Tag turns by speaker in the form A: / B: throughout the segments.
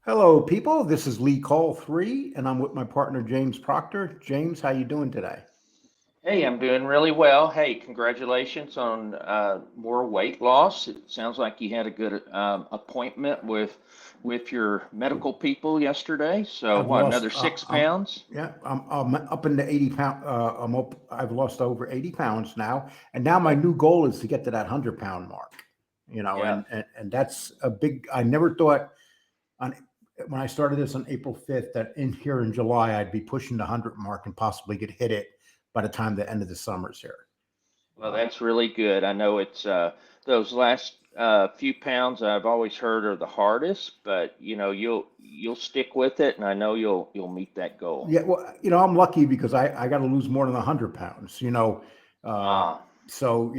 A: Hello, people. This is leercole 3, and I'm with my partner James Proctor. James, how you doing today?
B: Hey, I'm doing really well. Hey, congratulations on more weight loss. It sounds like you had a good appointment with your medical people yesterday. So
A: I've
B: what,
A: lost.
B: another 6 pounds?
A: Yeah, I'm up in the 80 pound. I've lost over 80 pounds now, and now my
B: Yep.
A: new goal is to get to that 100 pound mark.
B: Yeah.
A: And that's a big. I never thought on when I started this on April 5th that in here in July I'd be pushing the 100 mark and possibly could hit it by the time the end of the summer's here.
B: Well,
A: Uh,
B: that's really good. I know it's those last few pounds I've always heard are the hardest, but you'll stick with it, and I know you'll meet that goal.
A: Yeah, well, I'm lucky because I got to lose more than 100 pounds. Uh,
B: Ah,
A: so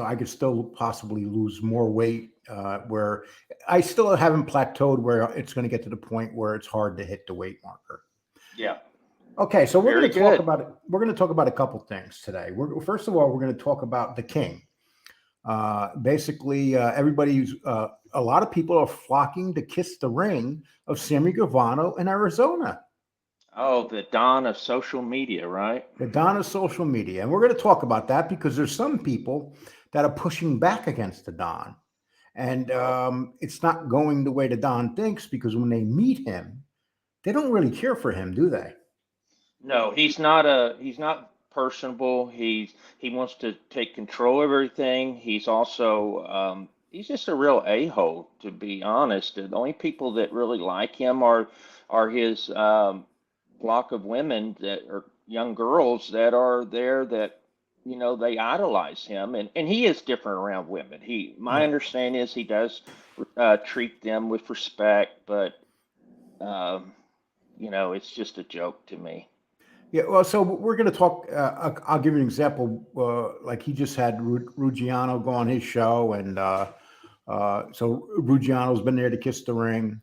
A: I could still possibly lose more weight. Where I still haven't plateaued where it's going to get to the point where it's hard to hit the weight marker.
B: yeah.
A: Okay, so we're going
B: Very
A: to talk
B: good.
A: about it. We're going to talk about a couple things today. First of all, we're going to talk about the king. Basically, a lot of people are flocking to kiss the ring of Sammy Gravano in Arizona,
B: Oh, the dawn of social media, right?
A: the dawn of social media. And we're going to talk about that because there's some people that are pushing back against the Don. And
B: Oh.
A: it's not going the way the Don thinks because when they meet him, they don't really care for him, do they?
B: No, he's not personable. He wants to take control of everything. He's just a real a-hole, to be honest. The only people that really like him are his flock of women that are young girls that are there that they idolize him, and he is different around women. My
A: Yeah.
B: understanding is he does treat them with respect, but um, it's just a joke to me.
A: Yeah, well, so we're going to talk. I'll give you an example. Like he just had Ruggiano go on his show, and so Ruggiano's been there to kiss the ring.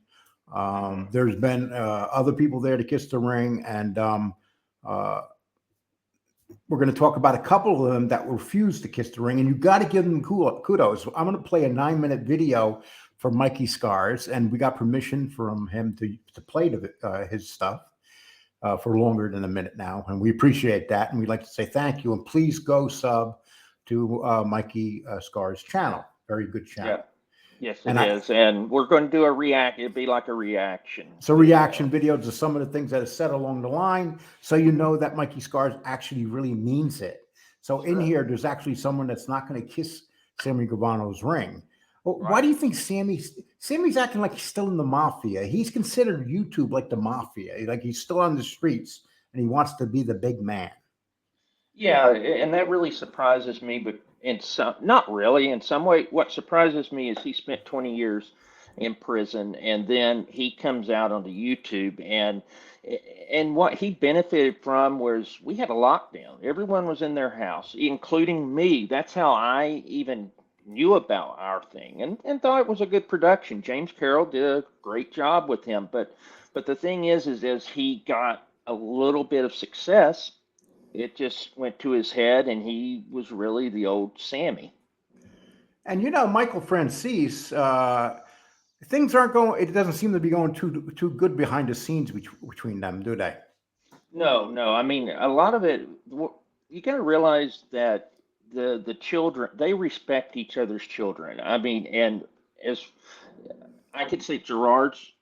B: Hmm.
A: There's been other people there to kiss the ring, and uh, we're going to talk about a couple of them that refused to kiss the ring, and you got to give them kudos. I'm going to play a 9 minute video for Mikey Scars, and we got permission from him to play his stuff for longer than a minute now, and we appreciate that, and we'd like to say thank you, and please go sub to Mikey Scars' channel. Very good channel,
B: Yeah. Yes, it
A: and I
B: is. And we're going to do a react. It'd be like a reaction
A: so reaction
B: video.
A: videos to some of the things that are said along the line, so you know that Mikey Scars actually really means it. So in
B: Sure.
A: here, there's actually someone that's not going to kiss Sammy Gravano's ring. Well, why do
B: Right.
A: you think Sammy's acting like he's still in the mafia? He's considered YouTube like the mafia, like he's still on the streets and he wants to be the big man.
B: Yeah, and that really surprises me, but in some, not really. In some way, what surprises me is he spent 20 years in prison, and then he comes out onto YouTube, and what he benefited from was we had a lockdown. Everyone was in their house, including me. That's how I even knew about our thing, and thought it was a good production. James Carroll did a great job with him, but the thing is as he got a little bit of success, it just went to his head, and he was really the old Sammy.
A: And Michael Francis, things aren't going. It doesn't seem to be going too good behind the scenes between them, do they?
B: No, no, I mean a lot of it. You got to realize that the children, they respect each other's children. I mean, and as I could say, Gerard's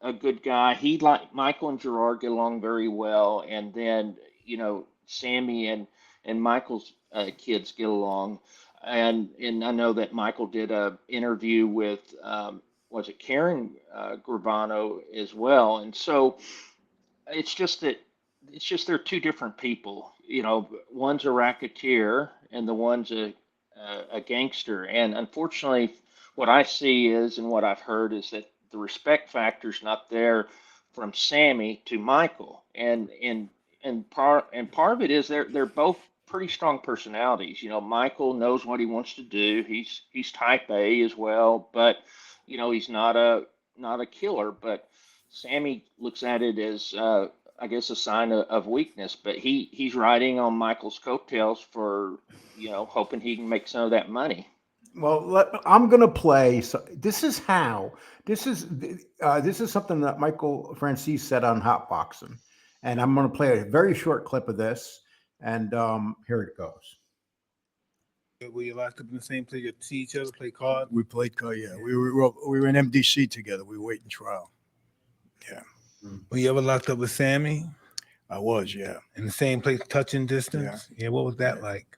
B: a good guy. He like Michael and Gerard get along very well, and then Sammy and Michael's kids get along, and I know that Michael did a interview with was it Karen Gravano as well, and so it's just that it's just they're two different people. One's a racketeer and the one's a gangster. And unfortunately, what I see is, and what I've heard is that the respect factor's not there from Sammy to Michael. And part of it is they're both pretty strong personalities. Michael knows what he wants to do. He's type A as well, but he's not a killer. But Sammy looks at it as, I guess, a sign of weakness. But he's riding on Michael's coattails for, hoping he can make some of that money.
A: Well, I'm going to play. So this is how. This is something that Michael Francis said on Hot Boxing, and I'm going to play a very short clip of this. And here it goes.
C: Were you locked up in the same place? You see each other, play cards?
D: We played card. Yeah, we were in MDC together. We were waiting trial. Yeah.
C: Were you ever locked up with Sammy
D: I was. Yeah.
C: in the same place, touching distance? Yeah. What was that like?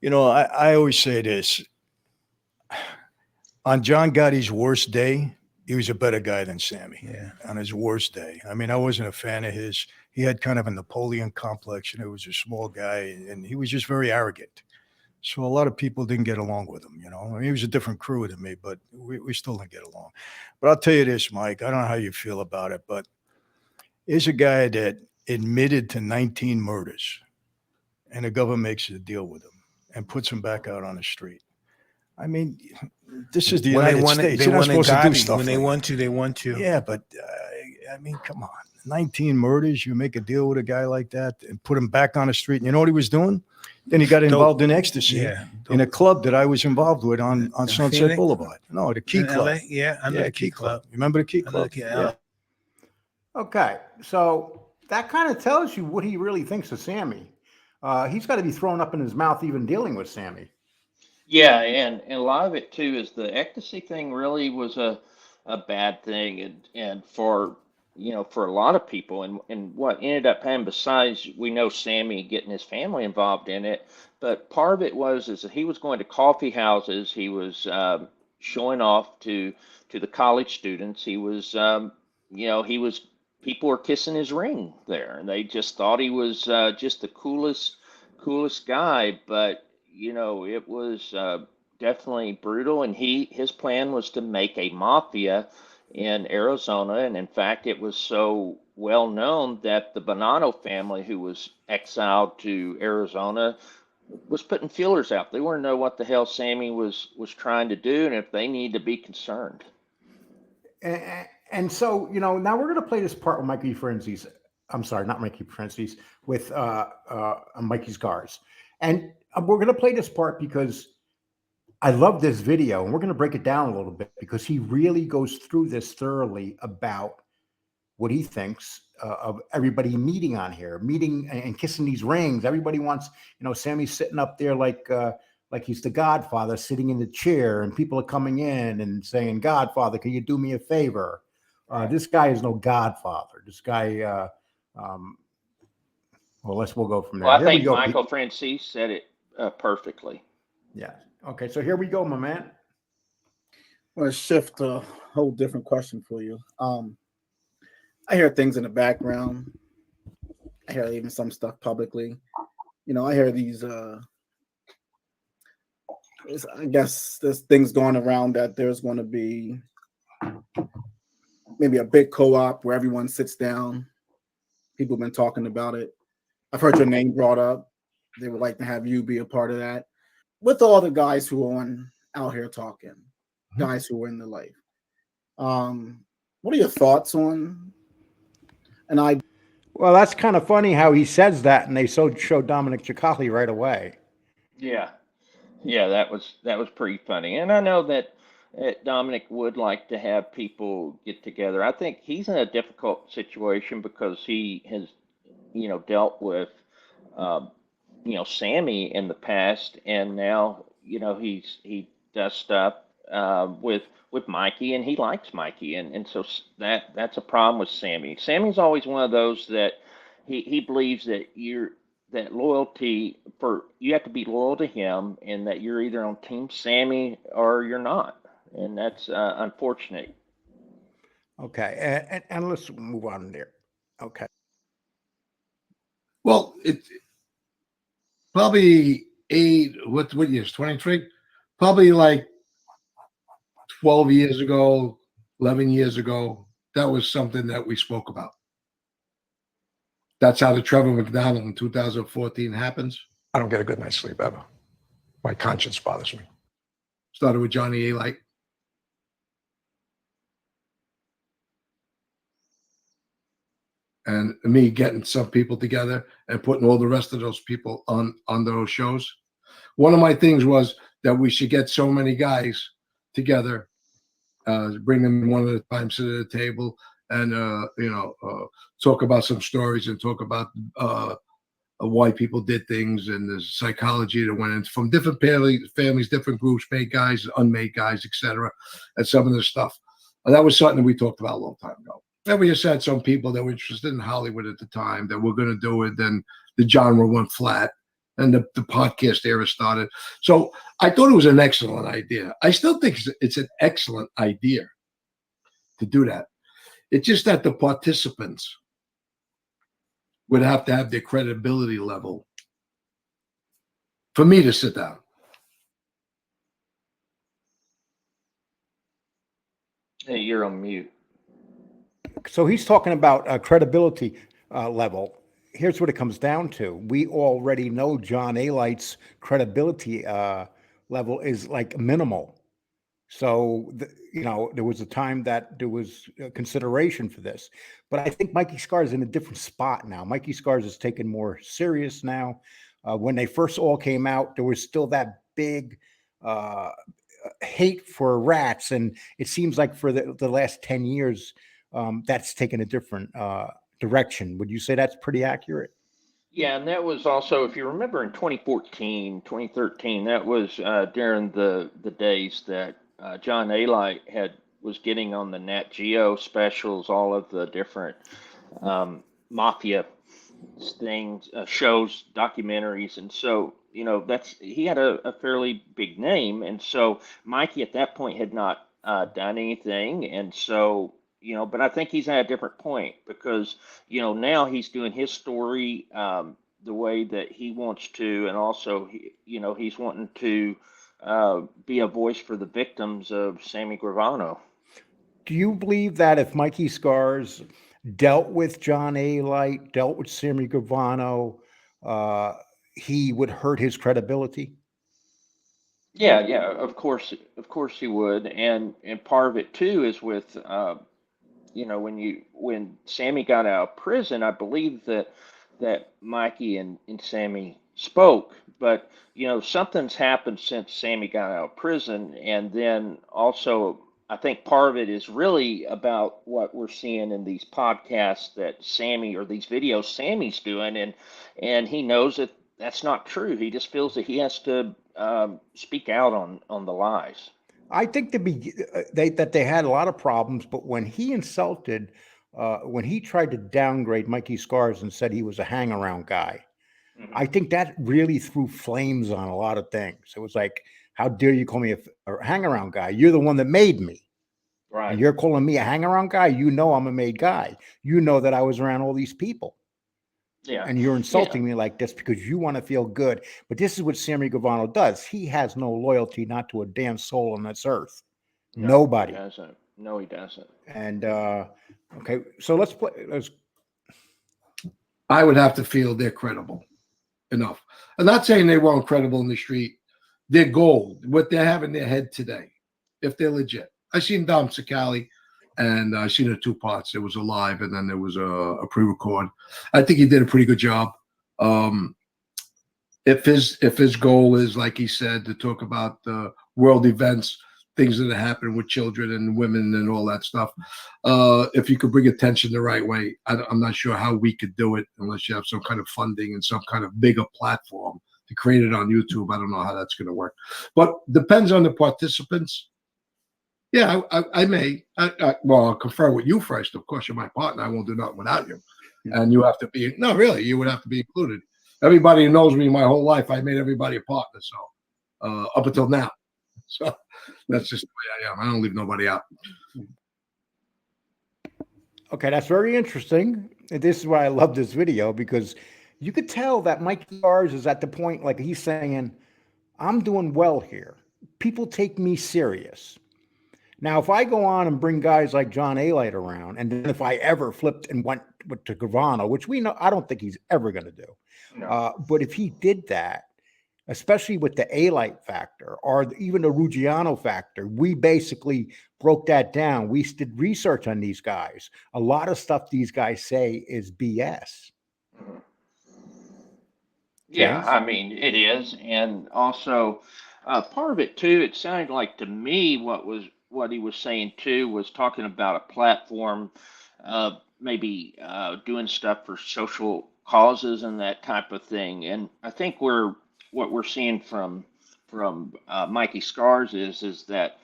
D: You know, I always say this. On John Gotti's worst day, he was a better guy than Sammy.
C: Yeah.
D: On his worst day. I mean, I wasn't a fan of his. He had kind of a Napoleon complex, and he was a small guy, and he was just very arrogant. So a lot of people didn't get along with him, you know. I mean, he was a different crew than me, but we still didn't get along. But I'll tell you this, Mike, I don't know how you feel about it, but here's a guy that admitted to 19 murders, and the government makes a deal with him and puts him back out on the street. I mean, this is the United States. You're not supposed to do stuff
C: when they
D: like
C: want you, they want you.
D: yeah, but I mean, come on. 19 murders, you make a deal with a guy like that and put him back on the street. And you know what he was doing? Then he got involved in ecstasy in a club that I was involved with on Sunset
C: Phoenix?
D: Boulevard. No, the Key
C: In
D: Club.
C: LA? Yeah, I know
D: Yeah,
C: the Key Club.
D: You remember the Key
C: I know the
D: Club?
C: Key-
D: Yeah.
A: Okay, so that kind of tells you what he really thinks of Sammy. He's got to be thrown up in his mouth even dealing with Sammy.
B: Yeah, and a lot of it too is the ecstasy thing really was a bad thing, and for for a lot of people, and what ended up happening, besides we know Sammy getting his family involved in it, but part of it was is that he was going to coffee houses, he was showing off to the college students, he was he was people were kissing his ring there, and they just thought he was just the coolest guy, but it was definitely brutal, and his plan was to make a mafia in Arizona, and in fact, it was so well known that the Bonanno family, who was exiled to Arizona, was putting feelers out. They wanted to know what the hell Sammy was trying to do, and if they need to be concerned.
A: And so, now we're going to play this part with Mikey Francis. I'm sorry, not Mikey Francis, with Mikey Scars. And we're going to play this part because I love this video, and we're going to break it down a little bit because he really goes through this thoroughly about what he thinks of everybody meeting on here, meeting and kissing these rings. Everybody wants, Sammy's sitting up there like he's the Godfather, sitting in the chair, and people are coming in and saying, "Godfather, can you do me a favor?" This guy is no Godfather. This guy. We'll go from there.
B: Well, I
A: Here we
B: think
A: go.
B: Michael Francis said it perfectly.
A: Yeah. Okay. So here we go, my man.
E: I'm gonna shift to a whole different question for you. I hear things in the background. I hear even some stuff publicly. I hear these. I guess there's things going around that there's going to be maybe a big co-op where everyone sits down. People have been talking about it. I've heard your name brought up. They would like to have you be a part of that. With all the guys who are out here talking, guys who are in the life. What are your thoughts on?
A: Well, that's kind of funny how he says that, and they show Dominic Cicali right away.
B: Yeah, that was pretty funny, and I know that Dominic would like to have people get together. I think he's in a difficult situation because he has, dealt with, Sammy in the past, and now, he does stuff with Mikey, and he likes Mikey, and so that's a problem with Sammy. Sammy's always one of those that he believes that loyalty you have to be loyal to him, and that you're either on Team Sammy or you're not, and that's unfortunate.
A: Okay, and let's move on there. Okay.
F: Well, it's probably what years? 23? Probably like 12 years ago, 11 years ago, that was something that we spoke about. That's how the Trevor McDonald in 2014 happens.
G: I don't get a good night's sleep ever. My conscience bothers me.
F: Started with Johnny A. Light. And me getting some people together and putting all the rest of those people on those shows. One of my things was that we should get so many guys together, bring them one at a time, sit at a table, and talk about some stories and talk about why people did things and the psychology that went in from different families, different groups, made guys, unmade guys, etc. And some of the stuff. And that was something we talked about a long time ago. And we just had some people that were interested in Hollywood at the time that were going to do it. Then the genre went flat and the podcast era started. So I thought it was an excellent idea. I still think it's an excellent idea to do that. It's just that the participants would have to have their credibility level for me to sit down.
B: Hey, you're on mute.
A: So he's talking about a credibility level. Here's what it comes down to. We already know John A-Light's credibility level is like minimal. So, there was a time that there was consideration for this. But I think Mikey Scars is in a different spot now. Mikey Scars is taken more serious now. When they first all came out, there was still that big hate for rats. And it seems like for the last 10 years, that's taken a different direction. Would you say that's pretty accurate?
B: Yeah, and that was also, if you remember in 2014, 2013, that was during the days that John A-Light was getting on the Nat Geo specials, all of the different mafia things, shows, documentaries, and so he had a fairly big name, and so Mikey at that point had not done anything, and so but I think he's at a different point because now he's doing his story the way that he wants to, and also he's wanting to be a voice for the victims of Sammy Gravano.
A: Do you believe that if Mikey Scars dealt with John A-Light, dealt with Sammy Gravano, he would hurt his credibility?
B: Yeah, of course he would, and part of it too is with when Sammy got out of prison, I believe that Mikey and Sammy spoke, but something's happened since Sammy got out of prison, and then also I think part of it is really about what we're seeing in these podcasts that Sammy, or these videos Sammy's doing, and he knows that that's not true. He just feels that he has to speak out on the lies.
A: I think that they had a lot of problems, but when he when he tried to downgrade Mikey Scars and said he was a hang-around guy,
B: Mhm.
A: I think that really threw flames on a lot of things. It was like, how dare you call me a hang-around guy? You're the one that made me.
B: Right.
A: And you're calling me a hang-around guy? I'm a made guy. You know that I was around all these people.
B: Yeah.
A: And you're insulting me like this because you want to feel good. But this is what Sammy Gravano does. He has no loyalty, not to a damn soul on this earth.
B: No,
A: Nobody.
B: He doesn't. No, he doesn't.
A: And okay, so let's play.
F: I would have to feel they're credible enough. I'm not saying they weren't credible in the street. They're gold. What they have in their head today, if they're legit. I seen Dom Sicali, and I seen the two parts. There was a live, and then there was a pre-record. I think he did a pretty good job. If his goal is, like he said, to talk about world events, things that are happening with children and women and all that stuff, if you could bring attention the right way, I'm not sure how we could do it unless you have some kind of funding and some kind of bigger platform to create it on YouTube. I don't know how that's going to work, but depends on the participants. Yeah, I may. Well, I'll confer with you first. Of course, you're my partner. I won't do nothing without you. And you have to be, no, really, you would have to be included. Everybody who knows me my whole life, I made everybody a partner. So up until now. So that's just the way I am. I don't leave nobody out.
A: Okay, that's very interesting. And this is why I love this video, because you could tell that Mikey Scars is at the point, like he's saying, I'm doing well here. People take me serious. Now, if I go on and bring guys like John A-Light around, and then if I ever flipped and went to Gravano, which we know, I don't think he's ever going to do.
B: No.
A: But if he did that, especially with the A-Light factor or even the Ruggiano factor, we basically broke that down. We did research on these guys. A lot of stuff these guys say is BS.
B: Yeah,
A: James?
B: I mean, it is. And also, Part of it too, it sounded like to me what he was saying too was talking about a platform, maybe doing stuff for social causes and that type of thing. And I think what we're seeing from Mikey Scars is that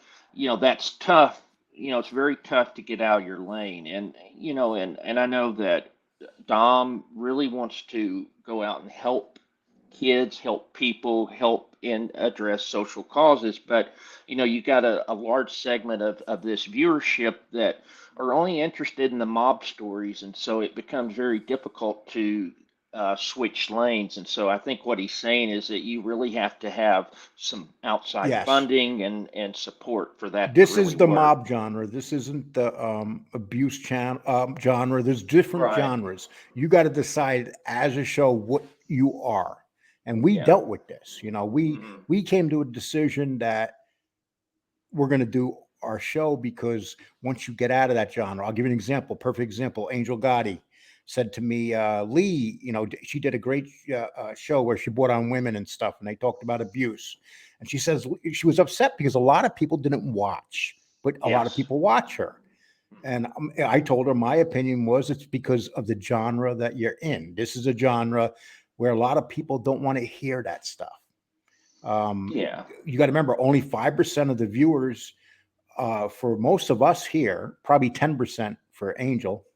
B: that's tough. It's very tough to get out of your lane, and and I know that Dom really wants to go out and help kids, help people, help and address social causes. But you got a large segment of this viewership that are only interested in the mob stories, and so it becomes very difficult to switch lanes. And so I think what he's saying is that you really have to have some outside
A: Yes.
B: funding and support for that to
A: This is
B: really
A: the
B: work.
A: mob genre. This isn't the abuse genre. There's different
B: Right.
A: genres. You got to decide as a show what you are. And we
B: Yeah.
A: dealt with this. We
B: Mhm.
A: we came to a decision that we're going to do our show because once you get out of that genre, I'll give you an example, perfect example. Angel Gotti said to me, Lee, she did a great show where she brought on women and stuff, and they talked about abuse. And she says she was upset because a lot of people didn't watch, but a lot of
B: Yes.
A: people watch her. And I told her my opinion was it's because of the genre that you're in. This is a genre where a lot of people don't want to hear that stuff.
B: Yeah.
A: You got to remember, only 5% of the viewers for most of us here, probably 10% for Angel,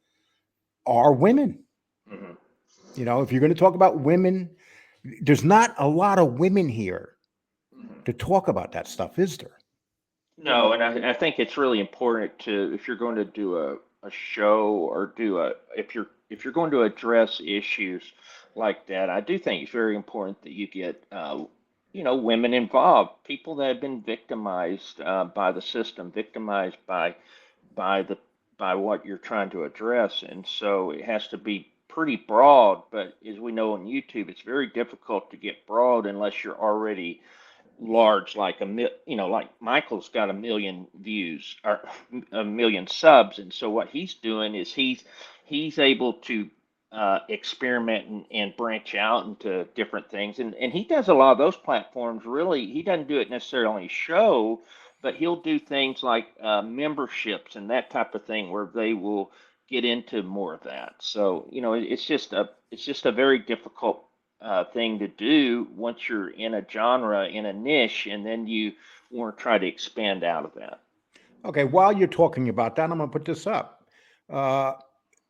A: are women.
B: Mhm.
A: If you're going to talk about women, there's not a lot of women here
B: Mhm.
A: to talk about that stuff, is there?
B: No, and I think it's really important to if you're going to do a show or if you're going to address issues like that, I do think it's very important that you get women involved, people that have been victimized by the system, victimized by the by what you're trying to address, and so it has to be pretty broad. But as we know on YouTube, it's very difficult to get broad unless you're already large, like like Michael's got 1 million views or 1 million subs, and so what he's doing is he's able to experiment and branch out into different things, and he does a lot of those platforms. Really, he doesn't do it necessarily on his show, but he'll do things like memberships and that type of thing where they will get into more of that. So it's just a very difficult thing to do once you're in a genre, in a niche, and then you want to try to expand out of that.
A: Okay, while you're talking about that, I'm going to put this up.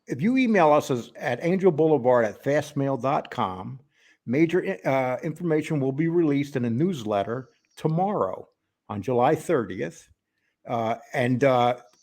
A: If you email us at angelboulevard@fastmail.com, major information will be released in a newsletter tomorrow on July 30th, and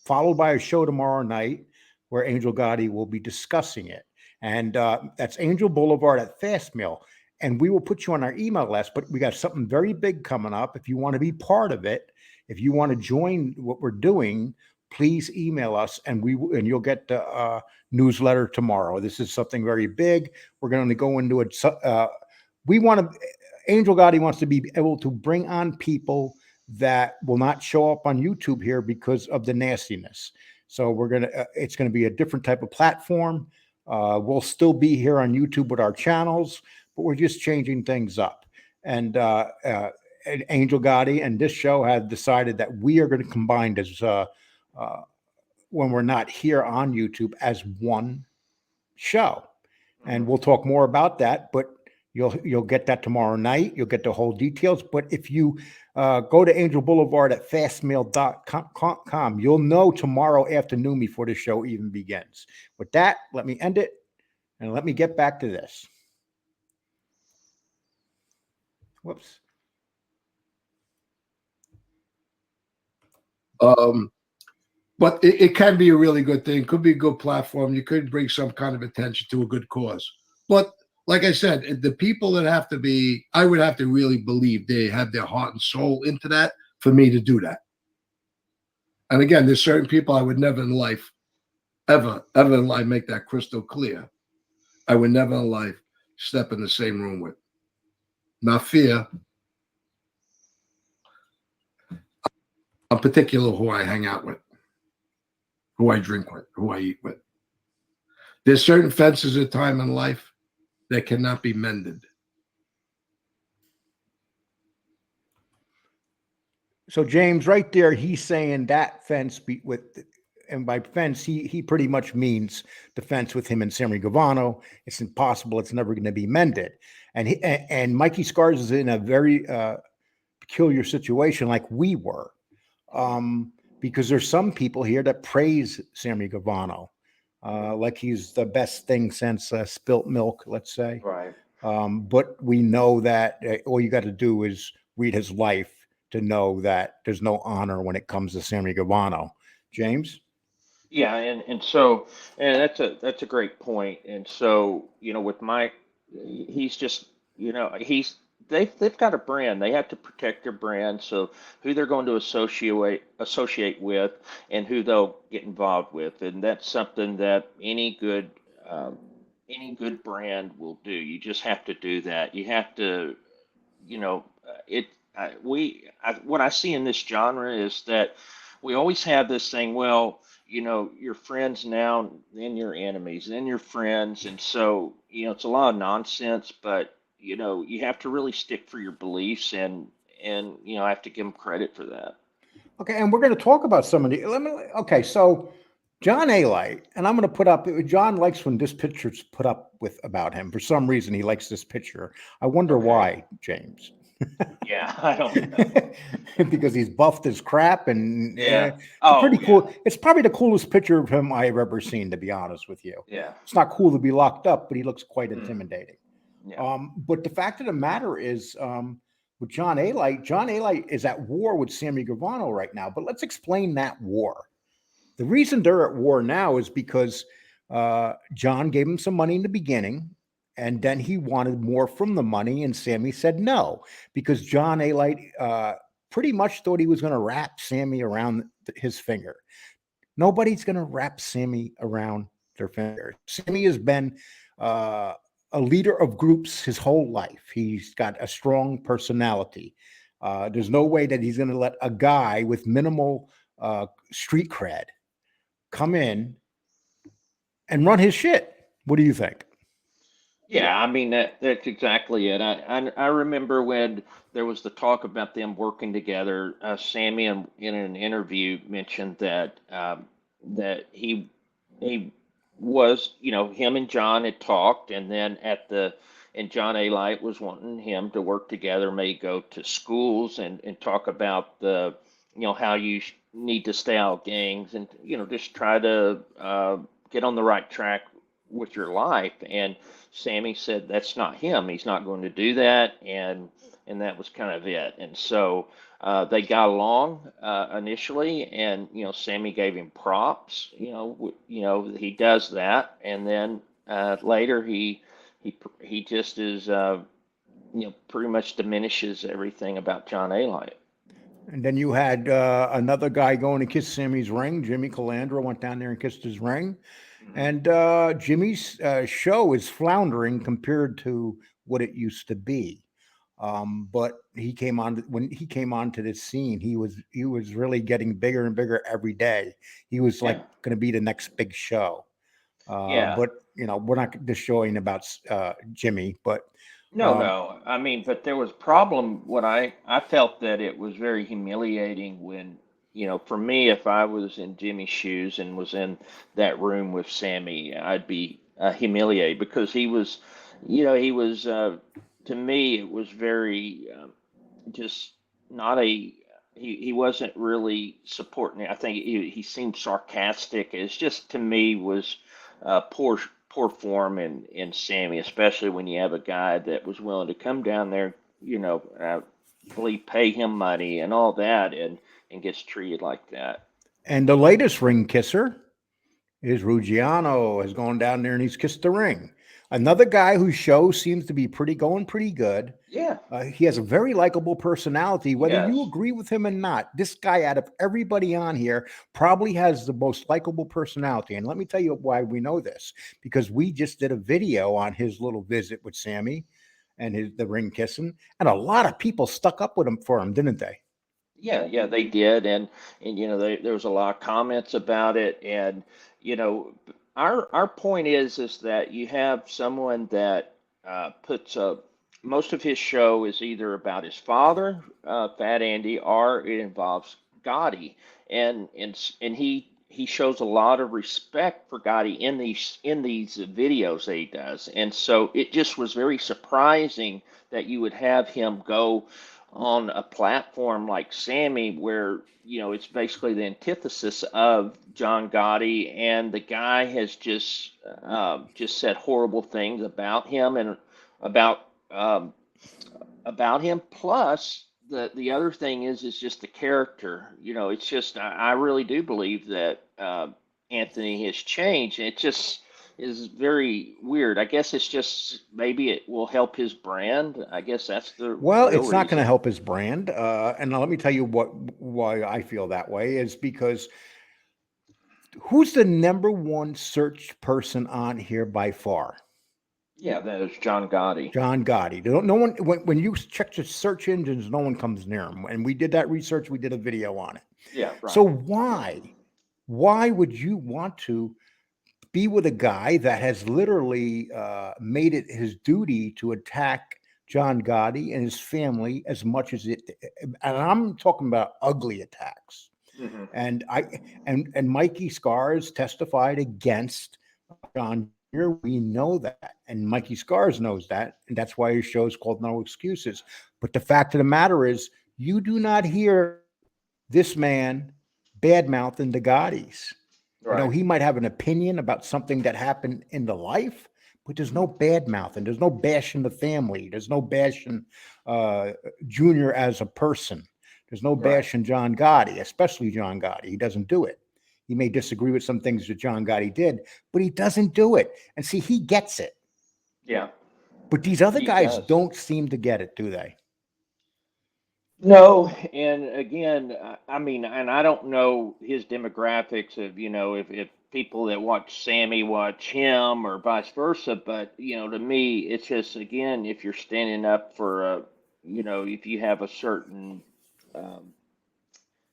A: followed by a show tomorrow night where Angel Gotti will be discussing it. And that's Angel Boulevard at Fastmail. And we will put you on our email list, but we got something very big coming up. If you want to be part of it, if you want to join what we're doing, please email us and you'll get the newsletter tomorrow. This is something very big. We're going to go into it. Angel Gotti wants to be able to bring on people that will not show up on YouTube here because of the nastiness. So it's going to be a different type of platform. We'll still be here on YouTube with our channels, but we're just changing things up. And Angel Gotti and this show have decided that we are going to combine as when we're not here on YouTube as one show. And we'll talk more about that, but you'll get that tomorrow night. You'll get the whole details. But if you go to Angel Boulevard at fastmail.com, you'll know tomorrow afternoon before the show even begins. With that, let me end it and let me get back to this. Whoops.
F: But it can be a really good thing. Could be a good platform. You could bring some kind of attention to a good cause. But like I said, the people that have to be, I would have to really believe they have their heart and soul into that for me to do that. And again, there's certain people I would never in life, ever in life make that crystal clear. I would never in life step in the same room with. Mafia. I'm particular who I hang out with, who I drink with, who I eat with. There's certain fences at time in life that cannot be mended.
A: So James, right there, he's saying that fence and by fence, he pretty much means the fence with him and Sammy Gravano. It's impossible. It's never going to be mended. And Mikey Scars is in a very peculiar situation, like we were, because there's some people here that praise Sammy Gravano, like he's the best thing since spilt milk, let's say.
B: Right.
A: But we know that all you got to do is read his life to know that there's no honor when it comes to Sammy Gravano. James?
B: Yeah, and so and that's a great point. And so, with Mike, he's just, they've got a brand. They have to protect their brand. So who they're going to associate with and who they'll get involved with. And that's something that any good brand will do. You just have to do that. You have to, it what I see in this genre is that we always have this thing, well, your friends now, then your enemies, then your friends. And so, it's a lot of nonsense, but, you have to really stick for your beliefs and, I have to give them credit for that.
A: Okay, and we're going to talk about some of the. Okay, so John Alite, and I'm going to put up. John likes when this picture's put up with about him. For some reason, he likes this picture. I wonder
B: Okay.
A: why, James.
B: Yeah, I don't know.
A: Because he's buffed as crap, and
B: Yeah.
A: it's
B: Oh,
A: pretty
B: yeah.
A: cool. It's probably the coolest picture of him I've ever seen, to be honest with you.
B: Yeah.
A: It's not cool to be locked up, but he looks quite
B: Mm.
A: intimidating.
B: Yeah.
A: But the fact of the matter is, with John Alite is at war with Sammy Gravano right now. But let's explain that war. The reason they're at war now is because John gave him some money in the beginning, and then he wanted more from the money, and Sammy said no, because John Alite pretty much thought he was going to wrap Sammy around his finger. Nobody's going to wrap Sammy around their finger. Sammy has been a leader of groups his whole life. He's got a strong personality. There's no way that he's going to let a guy with minimal street cred come in and run his shit. What do you think?
B: Yeah, I mean that's exactly it. I remember when there was the talk about them working together. Sammy in an interview mentioned that that he was, him and John had talked, and then and John A. Light was wanting him to work together, may go to schools and talk about how you need to stay out of gangs and, just try to get on the right track with your life. And Sammy said that's not him. He's not going to do that, and that was kind of it. And so they got along initially, and Sammy gave him props. He does that, and then later he just is pretty much diminishes everything about John Alite.
A: And then you had another guy going to kiss Sammy's ring. Jimmy Calandra went down there and kissed his ring. And Jimmy's show is floundering compared to what it used to be. But when he came onto this scene, he was really getting bigger and bigger every day. He was like going to be the next big show.
B: Yeah.
A: But we're not just showing about Jimmy, but
B: No. I mean, but there was a problem when I felt that it was very humiliating when, for me, if I was in Jimmy's shoes and was in that room with Sammy, I'd be humiliated because he was, to me, it was very just not he wasn't really supporting it. I think he seemed sarcastic. It's just, to me, was poor form in Sammy, especially when you have a guy that was willing to come down there, believe pay him money and all that, and gets treated like that.
A: And the latest ring kisser is Ruggiano has gone down there and he's kissed the ring. Another guy whose show seems to be going pretty good.
B: Yeah.
A: He has a very likable personality, whether you
B: Yes.
A: agree with him or not. This guy, out of everybody on here, probably has the most likable personality. And let me tell you why we know this, because we just did a video on his little visit with Sammy and the ring kissing, and a lot of people stuck up with him for him, didn't they?
B: Yeah, they did, and there was a lot of comments about it, and our point is that you have someone that puts a most of his show is either about his father, Fat Andy, or it involves Gotti, and he shows a lot of respect for Gotti in these videos that he does, and so it just was very surprising that you would have him go on a platform like Sammy, where it's basically the antithesis of John Gotti, and the guy has just said horrible things about him and about um, about him. Plus, the other thing is just the character. It's just I really do believe that Anthony has changed. It just is very weird. I guess it's just maybe it will help his brand. I guess that's the
A: Well,
B: real
A: it's not going to
B: reason.
A: help his brand. And now let me tell you why I feel that way is because who's the number one search person on here by far?
B: Yeah, that is John Gotti.
A: John Gotti. No one, when you check the search engines, no one comes near him. And we did that research. We did a video on it.
B: Yeah,
A: So
B: right.
A: why would you want to be with a guy that has literally made it his duty to attack John Gotti and his family as much as it? And I'm talking about ugly attacks.
B: Hmm.
A: And and Mikey Scars testified against John Jr. We know that, and Mikey Scars knows that, and that's why his show is called No Excuses. But the fact of the matter is, you do not hear this man badmouthing the Gottis.
B: Right.
A: He might have an opinion about something that happened in the life, but there's no bad mouthing. There's no bashing the family. There's no bashing Junior as a person. There's no
B: Right.
A: bashing John Gotti, especially John Gotti. He doesn't do it. He may disagree with some things that John Gotti did, but he doesn't do it. And see, he gets it.
B: Yeah,
A: But these other
B: he
A: guys
B: does.
A: don't seem to get it, do they?
B: No, and again, I mean, and I don't know his demographics of, if people that watch Sammy watch him or vice versa, but, to me, it's just, again, if you're standing up for if you have a certain, um,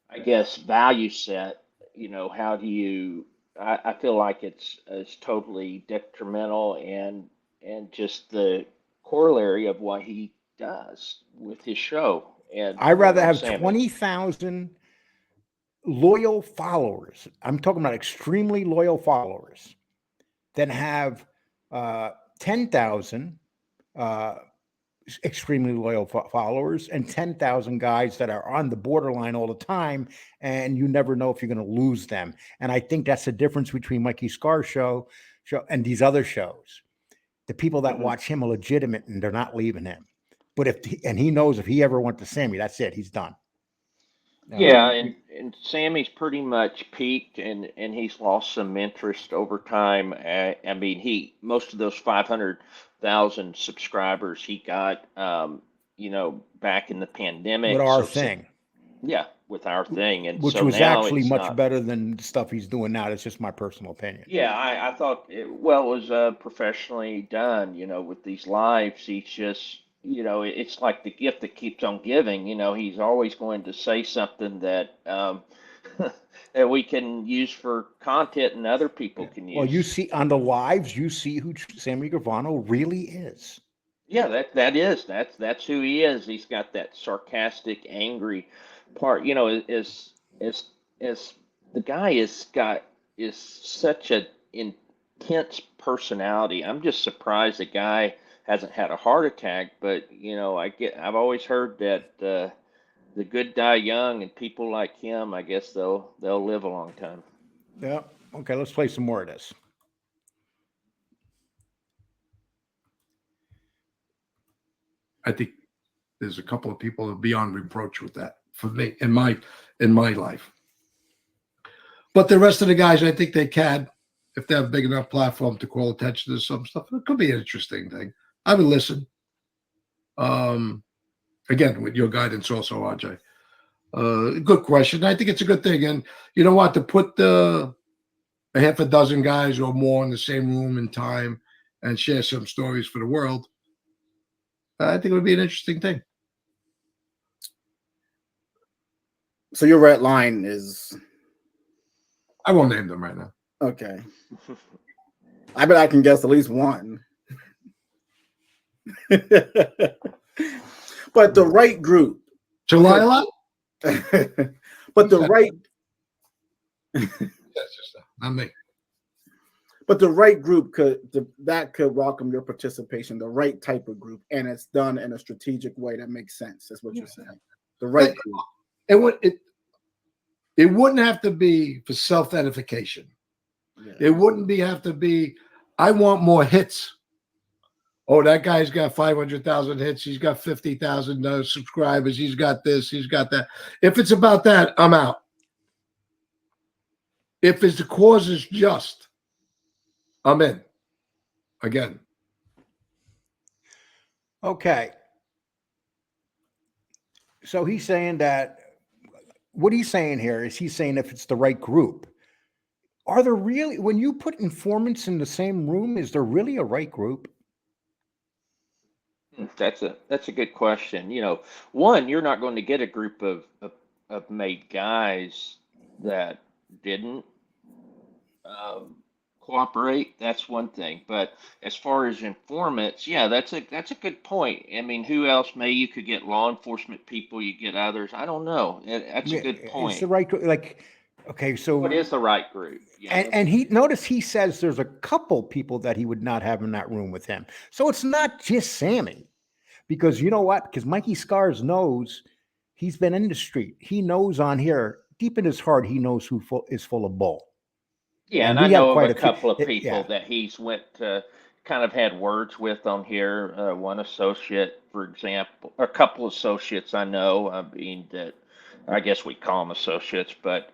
B: I guess, value set, how do you, I feel like it's totally detrimental and just the corollary of what he does with his show and
A: I'd rather
B: on
A: have
B: Sammy.
A: 20,000 loyal followers. I'm talking about extremely loyal followers than have 10,000 uh, extremely loyal followers and 10,000 guys that are on the borderline all the time. And you never know if you're going to lose them. And I think that's the difference between Mikey Scar show and these other shows. The people that
B: Hmm.
A: watch him are legitimate and they're not leaving him. But and he knows if he ever went to Sammy, that's it. He's done.
B: Yeah, and Sammy's pretty much peaked and he's lost some interest over time. I mean, most of those 500,000 subscribers he got, back in the
A: With
B: pandemic.
A: our
B: So,
A: thing,
B: yeah, with our thing, and
A: which
B: so
A: was
B: now
A: actually
B: it's
A: much
B: not.
A: better than the stuff he's doing now. That's just my personal opinion.
B: Yeah, I thought it was professionally done, with these lives. He's just, it's like the gift that keeps on giving. He's always going to say something that that we can use for content and other people can
A: Well, you
B: use.
A: see on the lives, you see who Sammy Gravano really is.
B: Yeah, that's who he is. He's got that sarcastic, angry part. As the guy is such an intense personality. I'm just surprised the guy hasn't had a heart attack. But I've always heard that the good die young, and people like him, I guess they'll live a long time.
A: Yeah. Okay, let's play some more of this.
F: I think there's a couple of people beyond reproach with that for me in my life. But the rest of the guys, I think they can, if they have a big enough platform to call attention to some stuff. It could be an interesting thing. I would listen. Again, with your guidance also, RJ. Good question. I think it's a good thing. And you know what? To put a half a dozen guys or more in the same room in time and share some stories for the world, I think it would be an interesting thing.
E: So your red line is
F: I won't name them right now.
E: okay. I bet I can guess at least one. But the right group.
F: Jalila?
E: But the right
F: That's just not me.
E: But the right group could welcome your participation, the right type of group, and it's done in a strategic way that makes sense. That's what you're saying. The right group.
F: It wouldn't have to be for self-edification.
E: Yeah.
F: It wouldn't have to be, I want more hits. Oh, that guy's got 500,000 hits. He's got 50,000 subscribers. He's got this. He's got that. If it's about that, I'm out. If the cause is just, I'm in. Again.
A: Okay. So he's saying that, what he's saying here is he's saying if it's the right group. Are there really, when you put informants in the same room, is there really a right group?
B: That's a good question. One, you're not going to get a group of made guys that didn't cooperate. That's one thing. But as far as informants, yeah, that's a good point. I mean, who else? Maybe you could get law enforcement people. You get others. I don't know. That's a good point.
A: It's the right group. Like, okay, so
B: What is the right group? Yeah,
A: and he says there's a couple people that he would not have in that room with him. So it's not just Sammy, because you know what? Because Mikey Scars knows, he's been in the street. He knows on here, deep in his heart, he knows who is full of bull.
B: yeah,
A: And
B: and I
A: we have
B: know of
A: quite
B: a
A: a few-
B: couple of
A: it-
B: people
A: yeah.
B: that he's went to, kind of had words with on here. One associate, for example, a couple associates I know. I mean that. I guess we call them associates, but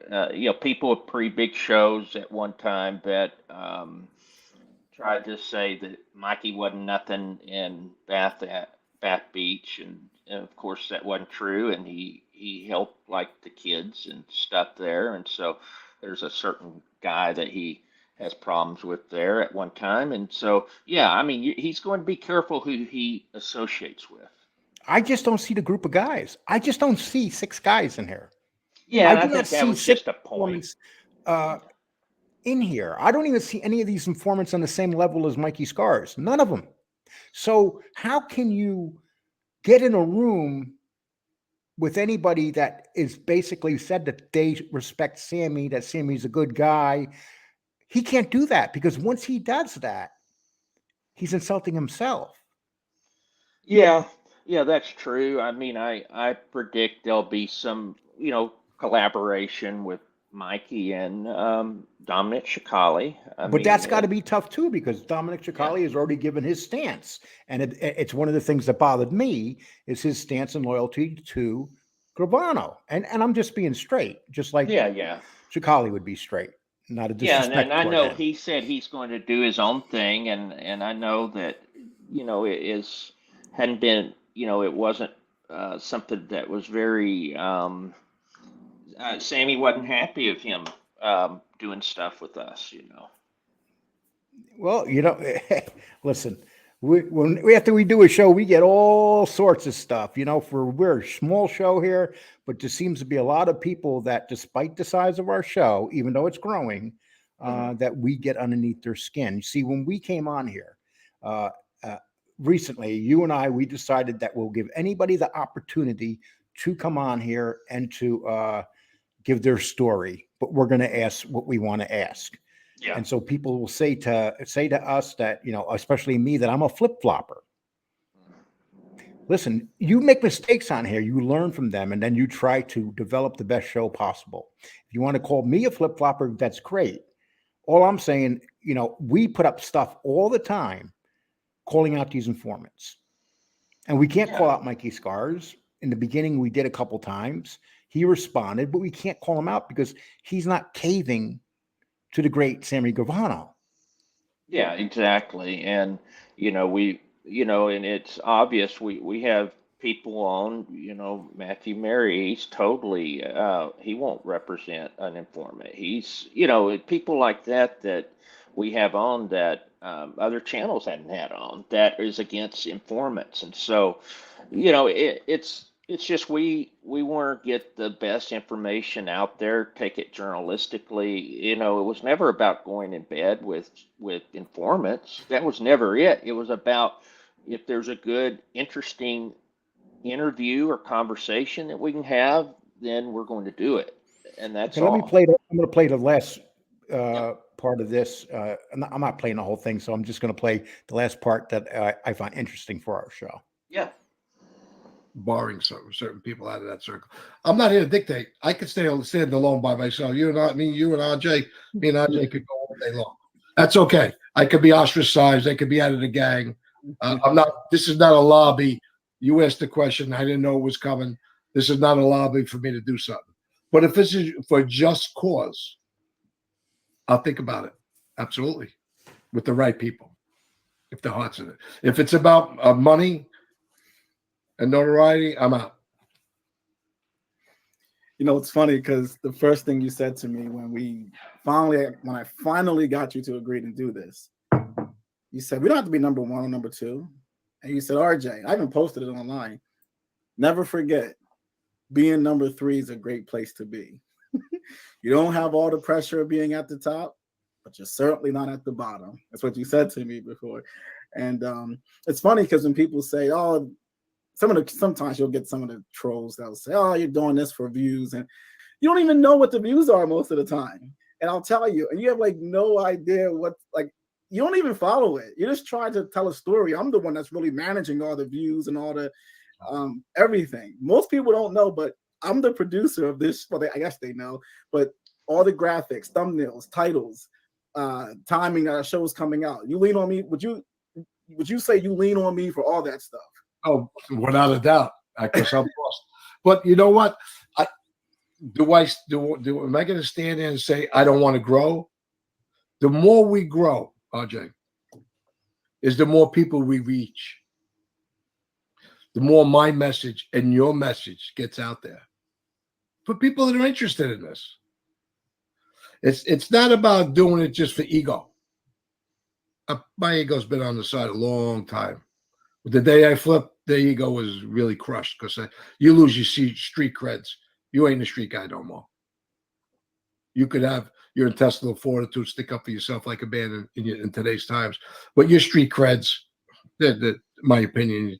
B: people with pretty big shows at one time that tried to say that Mikey wasn't nothing in Bath Beach, and of course that wasn't true. And he helped like the kids and stuff there, and so there's a certain guy that he has problems with there at one time, and so yeah, I mean he's going to be careful who he associates with.
A: I just don't see the group of guys. I just don't see 6 guys in here.
B: Yeah, and
A: I
B: I
A: do not
B: think that
A: see
B: was
A: 6
B: just a point.
A: informants in here. I don't even see any of these informants on the same level as Mikey Scars. None of them. So how can you get in a room with anybody that is basically said that they respect Sammy, that Sammy's a good guy? He can't do that, because once he does that, he's insulting himself.
B: Yeah, yeah, that's true. I mean, I predict there'll be some, collaboration with Mikey and Dominic Shikali.
A: But that's got to be tough too, because Dominic Shikali has already given his stance, and it's one of the things that bothered me is his stance and loyalty to Gravano. And I'm just being straight, just like
B: yeah.
A: Shikali would be straight, not a
B: Yeah,
A: disrespect
B: and I
A: toward
B: know
A: him.
B: he said he's going to do his own thing, and I know that, hadn't been, it wasn't something that was very, Sammy wasn't happy of him doing stuff with us.
A: Well, listen, after we do a show, we get all sorts of stuff. We're a small show here, but there seems to be a lot of people that, despite the size of our show, even though it's growing, that we get underneath their skin. You see, when we came on here recently, you and I, we decided that we'll give anybody the opportunity to come on here and to give their story, but we're going to ask what we want to ask.
B: Yeah.
A: And so people will say to us that, especially me, that I'm a flip-flopper. Listen, you make mistakes on here, you learn from them, and then you try to develop the best show possible. If you want to call me a flip-flopper, that's great. All I'm saying, we put up stuff all the time calling out these informants. And we can't call out Mikey Scars. In the beginning, we did a couple times. He responded, but we can't call him out because he's not caving to the great Sammy Gravano.
B: Yeah, exactly. And, and it's obvious we have people on, Matthew Mary, he's totally, he won't represent an informant. He's, people like that we have on that other channels hadn't had on, that is against informants. And so, it's just we want to get the best information out there, take it journalistically. It was never about going in bed with informants. That was never it. It was about if there's a good, interesting interview or conversation that we can have, then we're going to do it. And that's
A: Okay, let me
B: all.
A: play. I'm going to play the last part of this. I'm not playing the whole thing, so I'm just going to play the last part that I find interesting for our show.
B: Yeah.
F: Barring certain people out of that circle. I'm not here to dictate. I could stand alone by myself. You and RJ, me and RJ could go all day long. That's okay. I could be ostracized. I could be out of the gang. I'm not. This is not a lobby. You asked the question. I didn't know it was coming. This is not a lobby for me to do something. But if this is for just cause, I'll think about it. Absolutely, with the right people. If the heart's in it. If it's about money and notoriety, I'm out.
E: You know, it's funny because the first thing you said to me when I finally got you to agree to do this, you said we don't have to be number one or number two. And you said, RJ, I even posted it online. Never forget, being number three is a great place to be. You don't have all the pressure of being at the top, but you're certainly not at the bottom. That's what you said to me before. And it's funny because when people say, oh, sometimes you'll get some of the trolls that'll say, oh, you're doing this for views. And you don't even know what the views are most of the time. And I'll tell you, and you have like no idea what, like, you don't even follow it. You're just trying to tell a story. I'm the one that's really managing all the views and all the everything. Most people don't know, but I'm the producer of this. Well, I guess they know, but all the graphics, thumbnails, titles, timing our shows coming out. You lean on me. Would you say you lean on me for all that stuff?
F: Oh, without a doubt. I guess I'm lost. But you know what? Am I going to stand there and say I don't want to grow? The more we grow, RJ, is the more people we reach. The more my message and your message gets out there for people that are interested in this. It's not about doing it just for ego. My ego's been on the side a long time. The day I flipped, the ego was really crushed because you lose your street creds. You ain't a street guy no more. You could have your intestinal fortitude, stick up for yourself like a man in today's times, but your street creds, my opinion,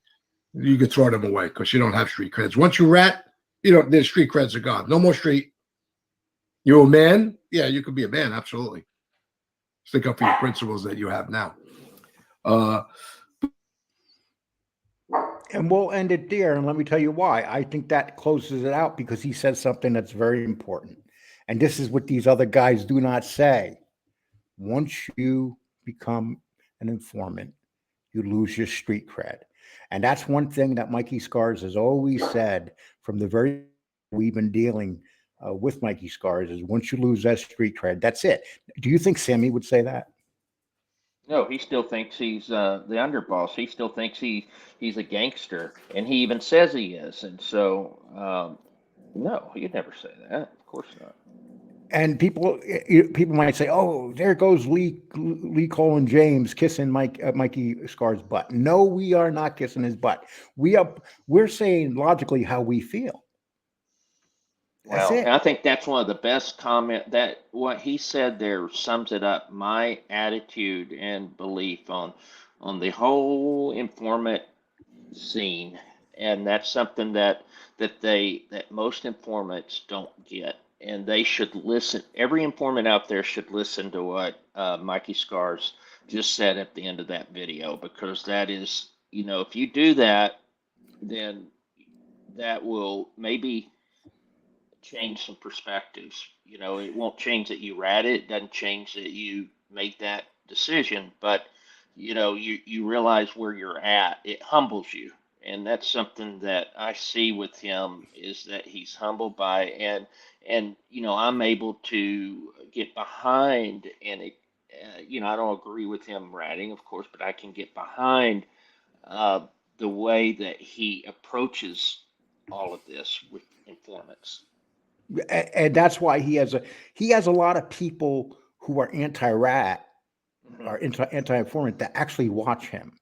F: you could throw them away because you don't have street creds. Once you rat, their street creds are gone. No more street. You're a man? Yeah, you could be a man, absolutely. Stick up for your principles that you have now.
A: And we'll end it there. And let me tell you why. I think that closes it out because he says something that's very important. And this is what these other guys do not say. Once you become an informant, you lose your street cred. And that's one thing that Mikey Scars has always said from the very we've been dealing with Mikey Scars is once you lose that street cred, that's it. Do you think Sammy would say that?
B: No, he still thinks he's the underboss. He still thinks he's a gangster, and he even says he is. And so, no, he'd never say that. Of course not.
A: And people might say, "Oh, there goes leercole and James kissing Mikey Scars' butt." No, we are not kissing his butt. We're saying logically how we feel. That's
B: Well,
A: it.
B: and I think that's one of the best comment that what he said there sums it up. My attitude and belief on the whole informant scene, and that's something that most informants don't get, and they should listen. Every informant out there should listen to what Mikey Scars just said at the end of that video, because that is, if you do that, then that will maybe change some perspectives. It won't change that you read it. It doesn't change that you made that decision, but you realize where you're at. It humbles you. And that's something that I see with him is that he's humbled by, and I'm able to get behind, and I don't agree with him ratting, of course, but I can get behind the way that he approaches all of this with informants.
A: And that's why he has a lot of people who are anti-rat or anti-informant that actually watch him.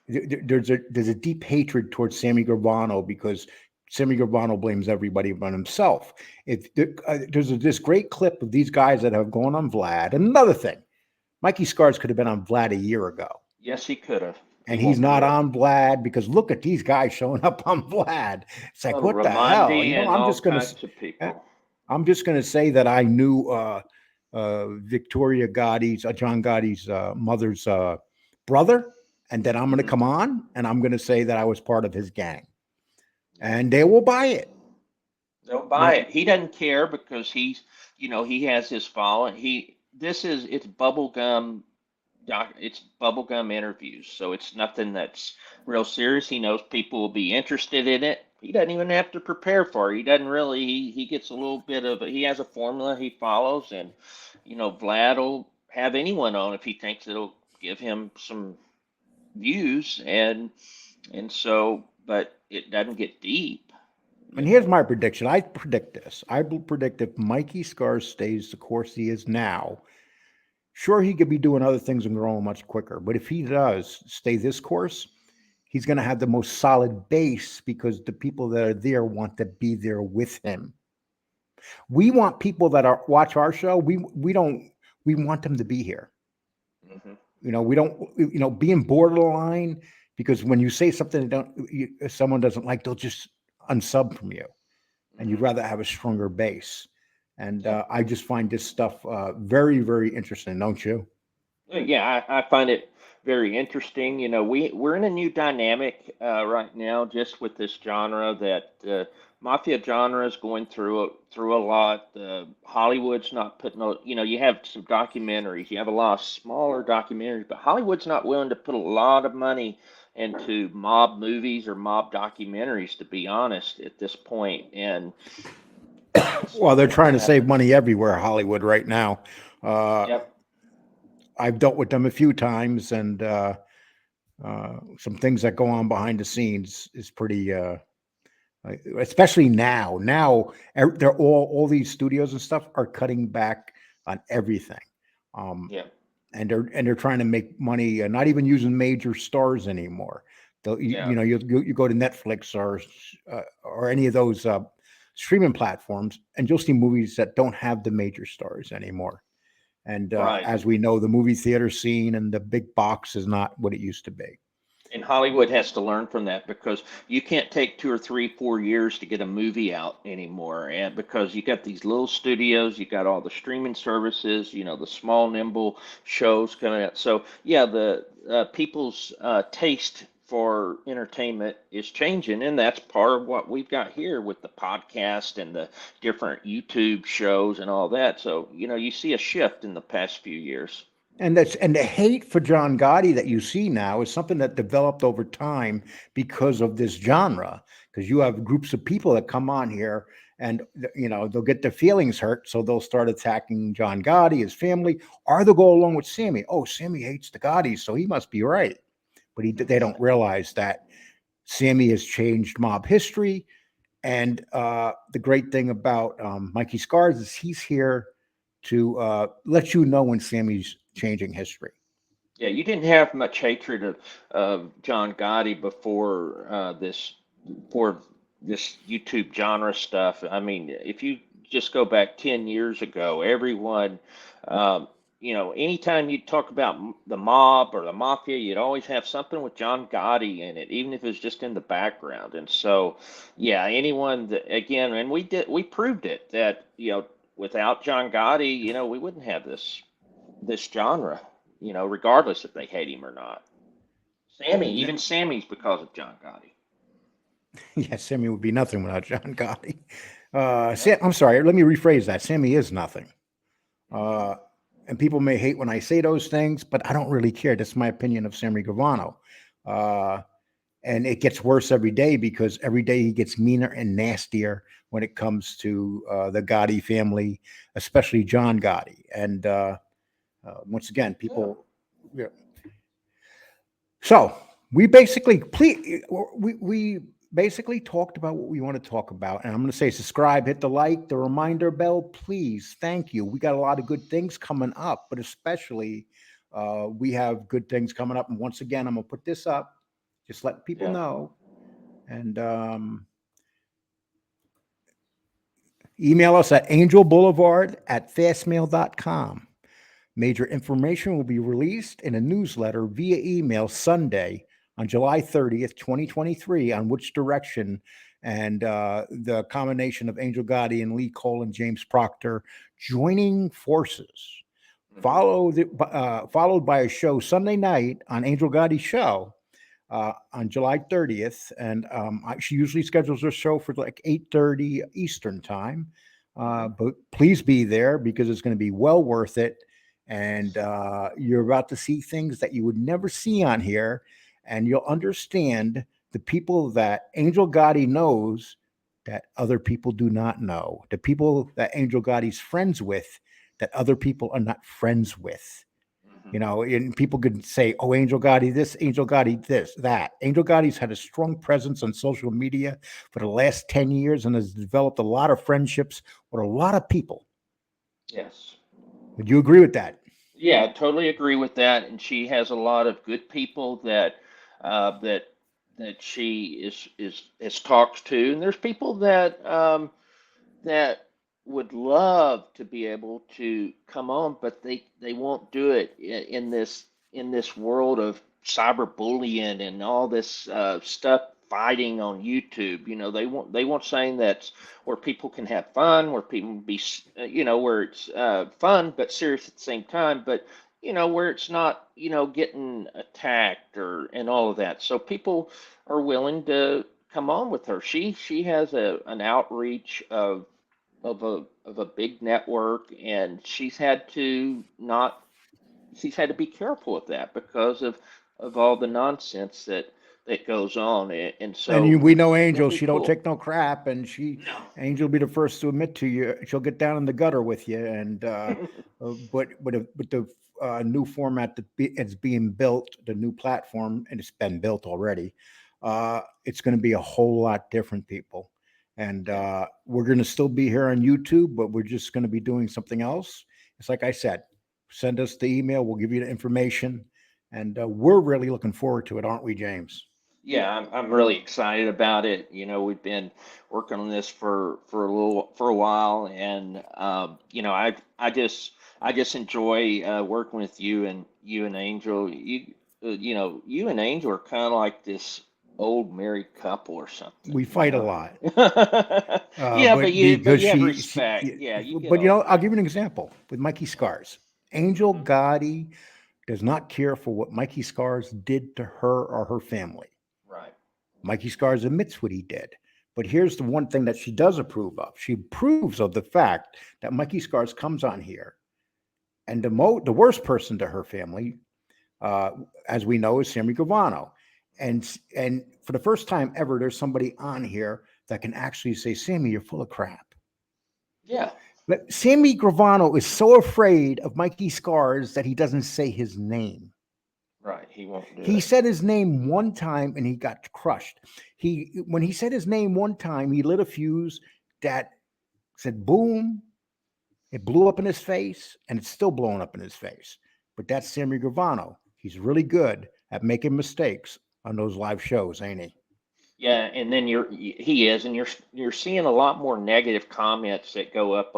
A: There's a deep hatred towards Sammy Gravano because Sammy Gravano blames everybody but himself. There's this great clip of these guys that have gone on Vlad. And another thing, Mikey Scars could have been on Vlad a year ago.
B: Yes, he could have.
A: And
B: He
A: he's
B: won't
A: not
B: do it.
A: on Vlad because look at these guys showing up on Vlad. It's like, what the hell?
B: Ramondi and all kinds of people.
A: I'm just gonna say that I knew Victoria Gotti's, John Gotti's mother's brother, and then I'm gonna
B: Mhm.
A: come on and I'm gonna say that I was part of his gang, and they will buy it.
B: They'll buy it. He doesn't care because he has his following. It's bubblegum it's bubblegum interviews, so it's nothing that's real serious. He knows people will be interested in it. He doesn't even have to prepare for it. He doesn't really. He gets a little bit of. He has a formula he follows, and Vlad will have anyone on if he thinks it'll give him some views, and so, but it doesn't get deep.
A: And here's my prediction. I predict this. I will predict if Mikey Scars stays the course he is now, sure, he could be doing other things and growing much quicker. But if he does stay this course, he's going to have the most solid base because the people that are there want to be there with him. We want people that watch our show. We want them to be here.
B: Mhm.
A: We don't being borderline, because when you say something that someone doesn't like, they'll just unsub from you, and you'd
B: Mhm.
A: rather have a stronger base. And
B: Yeah.
A: I just find this stuff very, very interesting, don't you?
B: Yeah, I find it very interesting. We're in a new dynamic right now, just with this genre that mafia genre is going through a lot. Hollywood's not putting, you have some documentaries, you have a lot of smaller documentaries, but Hollywood's not willing to put a lot of money into mob movies or mob documentaries, to be honest, at this point. And
A: Well, they're trying to
B: yeah,
A: save money everywhere, Hollywood, right now.
B: yep,
A: I've dealt with them a few times, and some things that go on behind the scenes is pretty, especially now. Now, they're all these studios and stuff are cutting back on everything,
B: yeah,
A: and they're trying to make money, not even using major stars anymore.
B: yeah.
A: You go to Netflix or any of those streaming platforms, and you'll see movies that don't have the major stars anymore. And
B: Right.
A: as we know, the movie theater scene and the big box is not what it used to be.
B: And Hollywood has to learn from that, because you can't take 2 or 3, 4 years to get a movie out anymore. And because you got these little studios, you got all the streaming services, the small, nimble shows coming out. So yeah, the people's taste for entertainment is changing, and that's part of what we've got here with the podcast and the different YouTube shows and all that. So you see a shift in the past few years.
A: And the hate for John Gotti that you see now is something that developed over time because of this genre. Because you have groups of people that come on here, and they'll get their feelings hurt, so they'll start attacking John Gotti, his family, or they'll go along with Sammy. Oh, Sammy hates the Gottis, so he must be right. But they don't realize that Sammy has changed mob history. And the great thing about Mikey Scars is he's here to let you know when Sammy's changing history.
B: Yeah, you didn't have much hatred of John Gotti before this YouTube genre stuff. I mean, if you just go back 10 years ago, everyone, anytime you talk about the mob or the mafia, you'd always have something with John Gotti in it, even if it was just in the background. And so, yeah, anyone that, again, and we proved it that, without John Gotti, we wouldn't have this genre, regardless if they hate him or not. Even Sammy's because of John Gotti.
A: Yeah, Sammy would be nothing without John Gotti. I'm sorry, let me rephrase that. Sammy is nothing. And people may hate when I say those things, but I don't really care. That's my opinion of Sammy Gravano. And it gets worse every day because every day he gets meaner and nastier when it comes to the Gotti family, especially John Gotti. And once again, people. Yeah. So we basically we basically talked about what we want to talk about, and I'm going to say subscribe, hit the like, the reminder bell, please. Thank you. We got a lot of good things coming up, but especially we have good things coming up. And once again, I'm going to put this up, just let people know. And email us at angelboulevard@fastmail.com. Major information will be released in a newsletter via email Sunday, on July 30th, 2023, on which direction, and the combination of Angel Gotti and leercole and James Proctor joining forces, followed by a show Sunday night on Angel Gotti's show on July 30th. And she usually schedules her show for like 8:30 Eastern time. But please be there because it's going to be well worth it. And you're about to see things that you would never see on here. And you'll understand the people that Angel Gotti knows that other people do not know. The people that Angel Gotti's friends with that other people are not friends with. You know, and people could say, oh, Angel Gotti this, Angel Gotti this, that. Angel Gotti's had a strong presence on social media for the last 10 years and has developed a lot of friendships with a lot of people.
B: Yes.
A: Would you agree with that?
B: Yeah, I totally agree with that. And she has a lot of good people that she has talked to, and there's people that that would love to be able to come on, but they won't do it in this world of cyberbullying and all this stuff fighting on YouTube. You know, they want saying that's where people can have fun, where people be, where it's fun but serious at the same time, but where it's not, getting attacked and all of that. So people are willing to come on with her. She has an outreach of a big network, and she's had to be careful with that because of all the nonsense that goes on. And so,
A: and we know Angel, she
B: cool.
A: don't take no crap, and Angel will be the first to admit to you, she'll get down in the gutter with you. And but the new format that it's being built, the new platform, and it's been built already, it's going to be a whole lot different, people. And we're going to still be here on YouTube, but we're just going to be doing something else. It's like I said, send us the email. We'll give you the information. And we're really looking forward to it, aren't we, James?
B: Yeah, I'm really excited about it. We've been working on this for a while, and I just enjoy working with you and Angel. You and Angel are kind of like this old married couple or something.
A: We fight a lot.
B: Yeah, but you have respect.
A: I'll give you an example with Mikey Scars. Angel Gotti does not care for what Mikey Scars did to her or her family.
B: Right.
A: Mikey Scars admits what he did. But here's the one thing that she does approve of. She approves of the fact that Mikey Scars comes on here, and the worst person to her family, as we know, is Sammy Gravano. And for the first time ever, there's somebody on here that can actually say, Sammy, you're full of crap.
B: Yeah.
A: But Sammy Gravano is so afraid of Mikey Scars that he doesn't say his name.
B: Right. He won't do
A: He
B: it.
A: said his name one time and he got crushed. When he said his name one time, he lit a fuse that said boom. It blew up in his face, and it's still blowing up in his face. But that's Sammy Gravano. He's really good at making mistakes on those live shows, ain't he?
B: Yeah, and then he is, and you're seeing a lot more negative comments that go up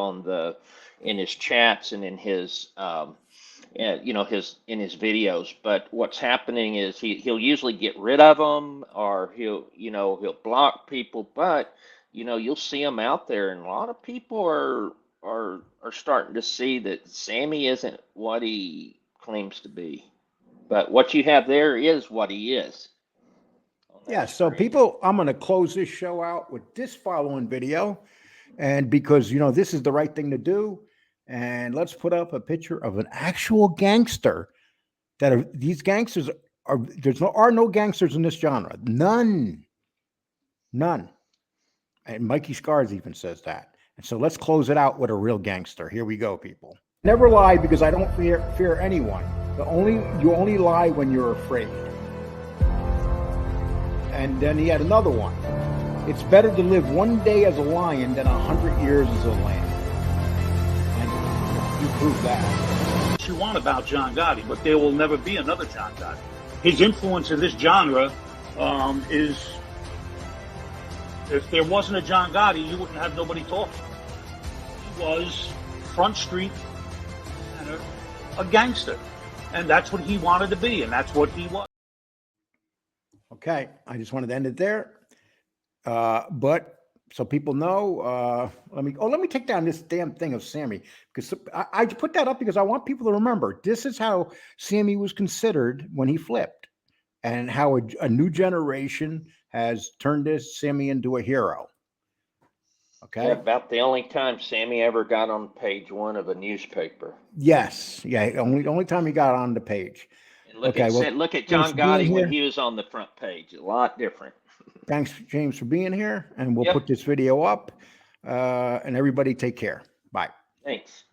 B: in his chats and in his in his videos. But what's happening is he'll usually get rid of them, or he'll block people. But you'll see him out there, and a lot of people are starting to see that Sammy isn't what he claims to be. But what you have there is what he is.
A: Yeah, so people, I'm going to close this show out with this following video. And because, this is the right thing to do. And let's put up a picture of an actual gangster these gangsters are no gangsters in this genre. None. And Mikey Scars even says that. And so let's close it out with a real gangster. Here we go, people. Never lie because I don't fear anyone. You only lie when you're afraid. And then he had another one. It's better to live one day as a lion than 100 years as a lamb. And you prove that.
H: What you want about John Gotti, but there will never be another John Gotti. His influence in this genre is, if there wasn't a John Gotti, you wouldn't have nobody talking. He was front street, a gangster. And that's what he wanted to be, and that's what he was.
A: Okay, I just wanted to end it there. But so people know, let me take down this damn thing of Sammy, because I put that up because I want people to remember this is how Sammy was considered when he flipped, and how a new generation has turned this Sammy into a hero. Okay.
B: Yeah, about the only time Sammy ever got on page one of a newspaper.
A: Yes. Yeah. Only time he got on the page.
B: And look
A: Okay,
B: at
A: well,
B: look at
A: thanks
B: John
A: for being
B: Gotti when
A: here.
B: he was on the front page. A lot different.
A: Thanks, James, for being here, and we'll
B: Yep.
A: put this video up. And everybody take care. Bye.
B: Thanks.